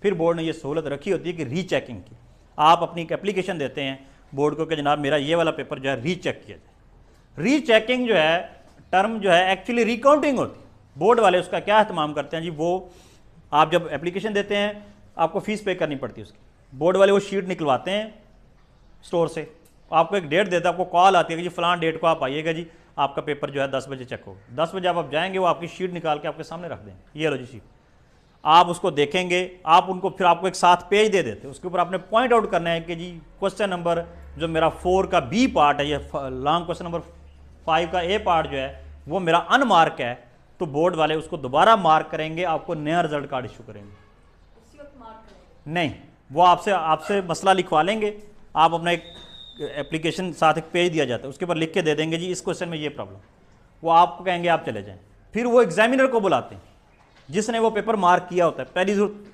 फिर बोर्ड ने ये सहूलत रखी होती है कि रीचेकिंग की। आप अपनी एक एप्लीकेशन देते हैं बोर्ड को कि जनाब मेरा ये वाला पेपर जो है रीचेक किया जाए। रीचेकिंग जो है टर्म जो है एक्चुअली रिकाउंटिंग होती है। बोर्ड वाले उसका क्या एहतमाम करते हैं जी, वो आप जब एप्लीकेशन देते हैं आपको फ़ीस पे करनी पड़ती है उसकी, बोर्ड वाले वो शीट निकलवाते हैं स्टोर से, आपको एक डेट देता है, आपको कॉल आती है कि जी फलां डेट को आप आइएगा जी, आपका पेपर जो है 10 बजे चेक होगा। 10 बजे आप जाएंगे, वो आपकी शीट निकाल के आपके सामने रख देंगे, ये लो जी शीट, आप उसको देखेंगे, आप उनको फिर आपको एक साथ पेज दे देते हैं, उसके ऊपर आपने पॉइंट आउट करना है कि जी क्वेश्चन नंबर जो मेरा 4 का बी पार्ट है, ये लॉन्ग क्वेश्चन नंबर 5 का ए पार्ट जो है वो मेरा अनमार्क है, तो बोर्ड वाले उसको दोबारा मार्क करेंगे, आपको नया रिजल्ट कार्ड इशू करेंगे। नहीं, वो आपसे मसला लिखवा लेंगे, आप अपना एक एप्लीकेशन साथ एक पेज दिया जाता है, उसके ऊपर लिख के दे देंगे जी इस क्वेश्चन में ये प्रॉब्लम, वो आपको कहेंगे आप चले जाएं। फिर वो एग्जामिनर को बुलाते हैं जिसने वो पेपर मार्क किया होता है। पहली जरूरत